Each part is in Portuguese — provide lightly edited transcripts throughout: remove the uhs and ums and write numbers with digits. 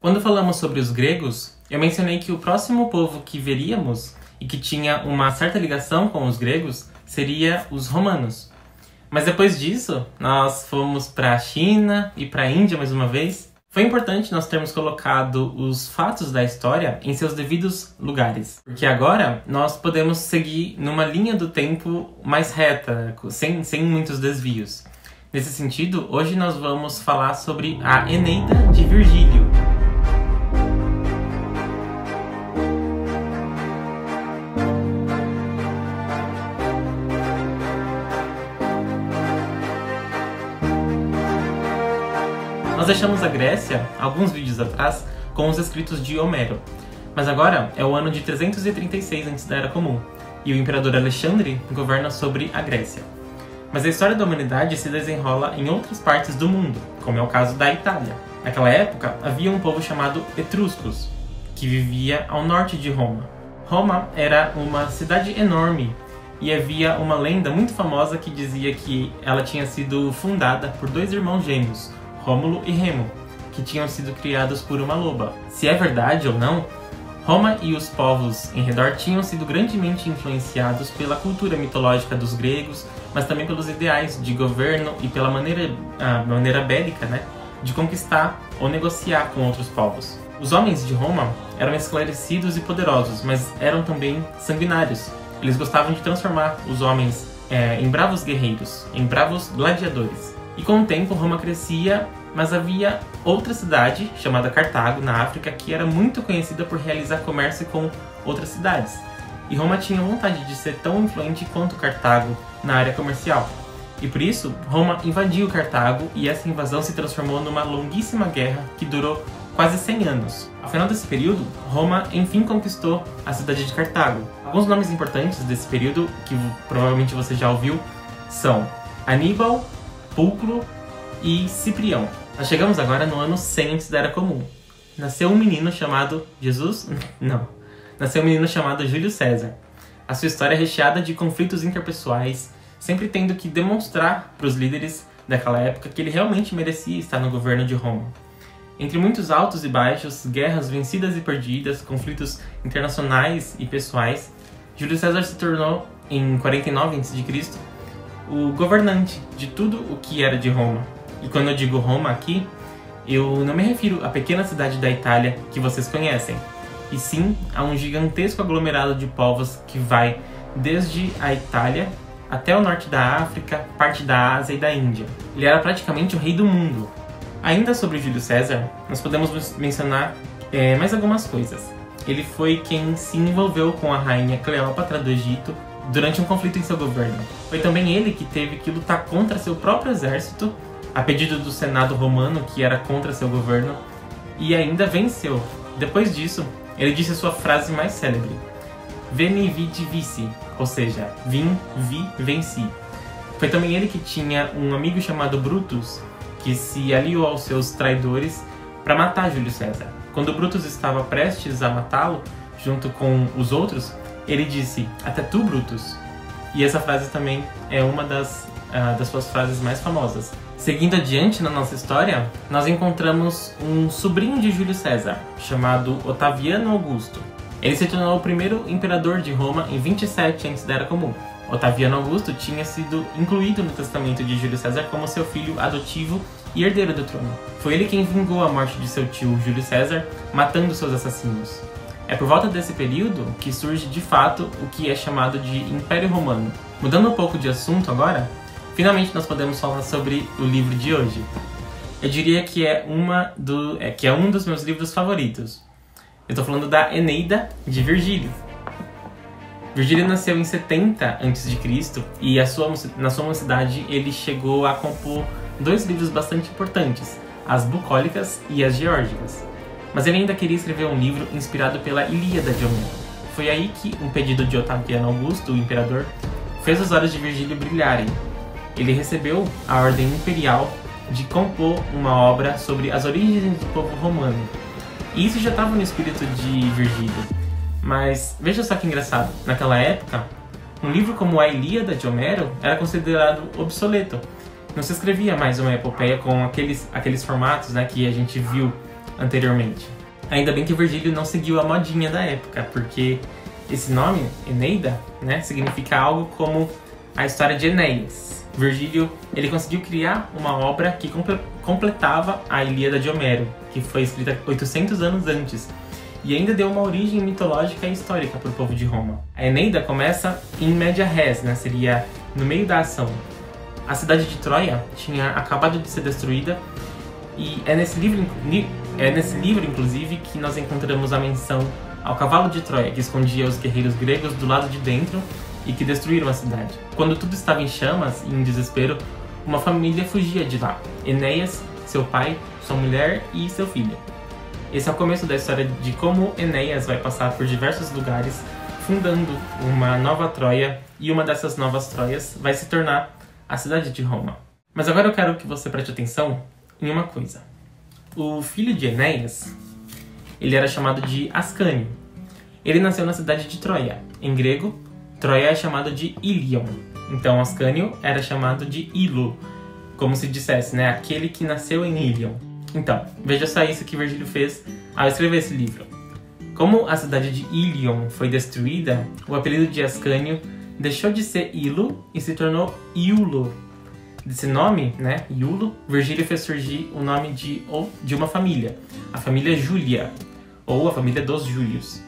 Quando falamos sobre os gregos, eu mencionei que o próximo povo que veríamos e que tinha uma certa ligação com os gregos seria os romanos. Mas depois disso, nós fomos para a China e para a Índia mais uma vez. Foi importante nós termos colocado os fatos da história em seus devidos lugares, porque agora nós podemos seguir numa linha do tempo mais reta, sem muitos desvios. Nesse sentido, hoje nós vamos falar sobre a Eneida de Virgílio. Nós deixamos a Grécia, alguns vídeos atrás, com os escritos de Homero. Mas agora é o ano de 336 antes da Era Comum, e o imperador Alexandre governa sobre a Grécia. Mas a história da humanidade se desenrola em outras partes do mundo, como é o caso da Itália. Naquela época, havia um povo chamado Etruscos, que vivia ao norte de Roma. Roma era uma cidade enorme, e havia uma lenda muito famosa que dizia que ela tinha sido fundada por dois irmãos gêmeos, Rômulo e Remo, que tinham sido criados por uma loba. Se é verdade ou não, Roma e os povos em redor tinham sido grandemente influenciados pela cultura mitológica dos gregos, mas também pelos ideais de governo e pela maneira bélica, de conquistar ou negociar com outros povos. Os homens de Roma eram esclarecidos e poderosos, mas eram também sanguinários. Eles gostavam de transformar os homens em bravos guerreiros, em bravos gladiadores. E com o tempo, Roma crescia, mas havia outra cidade, chamada Cartago, na África, que era muito conhecida por realizar comércio com outras cidades. E Roma tinha vontade de ser tão influente quanto Cartago na área comercial. E por isso, Roma invadiu Cartago e essa invasão se transformou numa longuíssima guerra que durou quase 100 anos. Ao final desse período, Roma enfim conquistou a cidade de Cartago. Alguns nomes importantes desse período, que provavelmente você já ouviu, são Aníbal, Pulcro e Ciprião. Nós chegamos agora no ano 100 antes da Era Comum. Nasceu um menino chamado Jesus? Não. Nasceu um menino chamado Júlio César. A sua história é recheada de conflitos interpessoais, sempre tendo que demonstrar para os líderes daquela época que ele realmente merecia estar no governo de Roma. Entre muitos altos e baixos, guerras vencidas e perdidas, conflitos internacionais e pessoais, Júlio César se tornou, em 49 a.C., o governante de tudo o que era de Roma. E quando eu digo Roma aqui, eu não me refiro à pequena cidade da Itália que vocês conhecem, e sim a um gigantesco aglomerado de povos que vai desde a Itália até o norte da África, parte da Ásia e da Índia. Ele era praticamente o rei do mundo. Ainda sobre Júlio César, nós podemos mencionar mais algumas coisas. Ele foi quem se envolveu com a rainha Cleópatra do Egito durante um conflito em seu governo. Foi também ele que teve que lutar contra seu próprio exército, a pedido do Senado romano, que era contra seu governo, e ainda venceu. Depois disso, ele disse a sua frase mais célebre: Veni, vidi, vici, ou seja, vim, vi, venci. Foi também ele que tinha um amigo chamado Brutus, que se aliou aos seus traidores para matar Júlio César. Quando Brutus estava prestes a matá-lo, junto com os outros, ele disse: até tu, Brutus. E essa frase também é uma das suas frases mais famosas. Seguindo adiante na nossa história, nós encontramos um sobrinho de Júlio César, chamado Otaviano Augusto. Ele se tornou o primeiro imperador de Roma em 27 antes da Era Comum. Otaviano Augusto tinha sido incluído no testamento de Júlio César como seu filho adotivo e herdeiro do trono. Foi ele quem vingou a morte de seu tio Júlio César, matando seus assassinos. É por volta desse período que surge de fato o que é chamado de Império Romano. Mudando um pouco de assunto agora, finalmente nós podemos falar sobre o livro de hoje. Eu diria que é um dos meus livros favoritos. Eu estou falando da Eneida de Virgílio. Virgílio nasceu em 70 a.C. e na sua mocidade ele chegou a compor dois livros bastante importantes, as Bucólicas e as Geórgicas. Mas ele ainda queria escrever um livro inspirado pela Ilíada de Homero. Foi aí que um pedido de Otaviano Augusto, o imperador, fez os olhos de Virgílio brilharem. Ele recebeu a ordem imperial de compor uma obra sobre as origens do povo romano. E isso já estava no espírito de Virgílio. Mas veja só que engraçado, naquela época, um livro como a Ilíada de Homero era considerado obsoleto. Não se escrevia mais uma epopeia com aqueles formatos que a gente viu anteriormente. Ainda bem que Virgílio não seguiu a modinha da época, porque esse nome, Eneida, né, significa algo como a história de Enéas. Virgílio, ele conseguiu criar uma obra que completava a Ilíada de Homero, que foi escrita 800 anos antes, e ainda deu uma origem mitológica e histórica para o povo de Roma. A Eneida começa em media res, né, seria no meio da ação. A cidade de Troia tinha acabado de ser destruída, e é nesse livro, inclusive, que nós encontramos a menção ao cavalo de Troia, que escondia os guerreiros gregos do lado de dentro e que destruíram a cidade. Quando tudo estava em chamas e em desespero, uma família fugia de lá: Enéas, seu pai, sua mulher e seu filho. Esse é o começo da história de como Enéas vai passar por diversos lugares, fundando uma nova Troia, e uma dessas novas Troias vai se tornar a cidade de Roma. Mas agora eu quero que você preste atenção em uma coisa. O filho de Enéas, ele era chamado de Ascânio. Ele nasceu na cidade de Troia. Em grego, Troia é chamado de Ilion. Então Ascânio era chamado de Ilo, como se dissesse, né, aquele que nasceu em Ilion. Então, veja só isso que Virgílio fez ao escrever esse livro. Como a cidade de Ilion foi destruída, o apelido de Ascânio deixou de ser Ilo e se tornou Iulo. Desse nome, né, Iulo, Virgílio fez surgir o nome de uma família, a família Júlia, ou a família dos Júlios,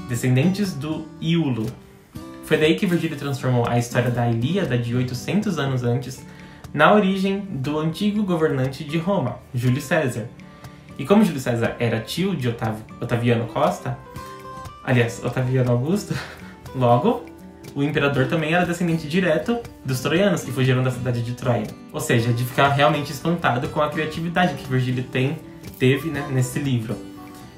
descendentes do Iulo. Foi daí que Virgílio transformou a história da Ilíada de 800 anos antes na origem do antigo governante de Roma, Júlio César. E como Júlio César era tio de Otaviano Augusto, logo, o imperador também era descendente direto dos troianos que fugiram da cidade de Troia. Ou seja, de ficar realmente espantado com a criatividade que Virgílio teve, né, nesse livro.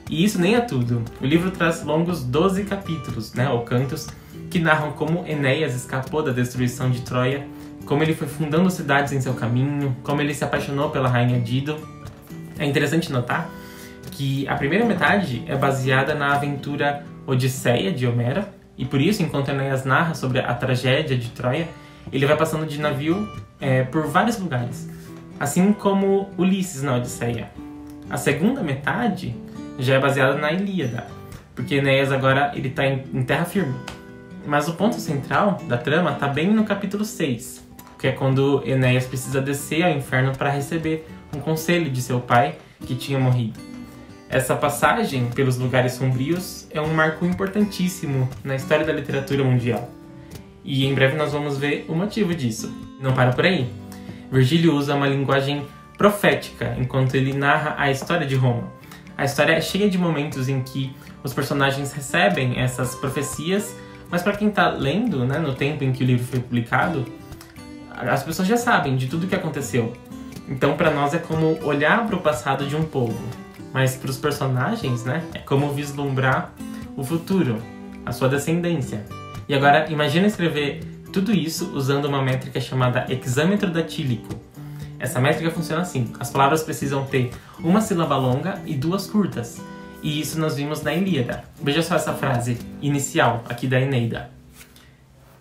E isso nem é tudo. O livro traz longos 12 capítulos, né, ou cantos, que narram como Enéas escapou da destruição de Troia, como ele foi fundando cidades em seu caminho, como ele se apaixonou pela rainha Dido. É interessante notar que a primeira metade é baseada na aventura Odisseia de Homero, e por isso, enquanto Enéas narra sobre a tragédia de Troia, ele vai passando de navio por vários lugares, assim como Ulisses na Odisseia. A segunda metade já é baseada na Ilíada, porque Enéas agora está em terra firme. Mas o ponto central da trama está bem no capítulo 6, que é quando Enéas precisa descer ao inferno para receber um conselho de seu pai que tinha morrido. Essa passagem pelos lugares sombrios é um marco importantíssimo na história da literatura mundial. E em breve nós vamos ver o motivo disso. Não para por aí. Virgílio usa uma linguagem profética enquanto ele narra a história de Roma. A história é cheia de momentos em que os personagens recebem essas profecias, mas para quem está lendo, né, no tempo em que o livro foi publicado, as pessoas já sabem de tudo o que aconteceu. Então para nós é como olhar para o passado de um povo. Mas para os personagens, né, é como vislumbrar o futuro, a sua descendência. E agora, imagina escrever tudo isso usando uma métrica chamada hexâmetro datílico. Essa métrica funciona assim: as palavras precisam ter uma sílaba longa e duas curtas. E isso nós vimos na Ilíada. Veja só essa frase inicial aqui da Eneida.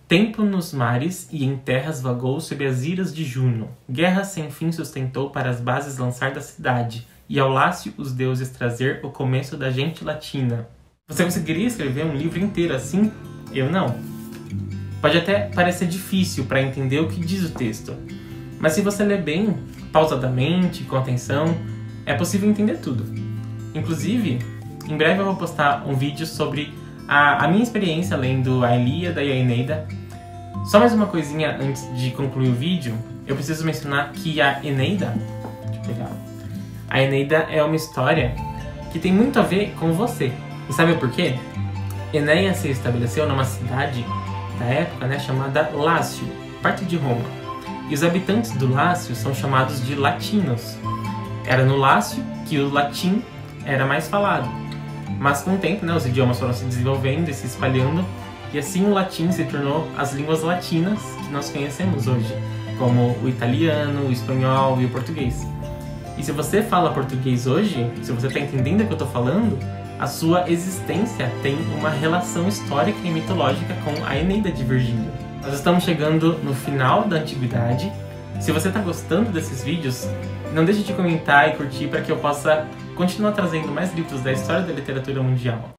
Tempo nos mares e em terras vagou sob as iras de Juno. Guerra sem fim sustentou para as bases lançar da cidade. E ao Lácio os deuses trazer o começo da gente latina. Você conseguiria escrever um livro inteiro assim? Eu não. Pode até parecer difícil para entender o que diz o texto, mas se você ler bem, pausadamente, com atenção, é possível entender tudo. Inclusive, em breve eu vou postar um vídeo sobre a minha experiência lendo a Ilíada e a Eneida. Só mais uma coisinha antes de concluir o vídeo, eu preciso mencionar que a Eneida... Deixa eu pegar... A Eneida é uma história que tem muito a ver com você. E sabe por quê? Enéas se estabeleceu numa cidade da época, né, chamada Lácio, parte de Roma. E os habitantes do Lácio são chamados de latinos. Era no Lácio que o latim era mais falado. Mas com o tempo, né, os idiomas foram se desenvolvendo e se espalhando. E assim o latim se tornou as línguas latinas que nós conhecemos hoje, como o italiano, o espanhol e o português. E se você fala português hoje, se você está entendendo o que eu estou falando, a sua existência tem uma relação histórica e mitológica com a Eneida de Virgílio. Nós estamos chegando no final da Antiguidade. Se você está gostando desses vídeos, não deixe de comentar e curtir para que eu possa continua trazendo mais livros da história da literatura mundial.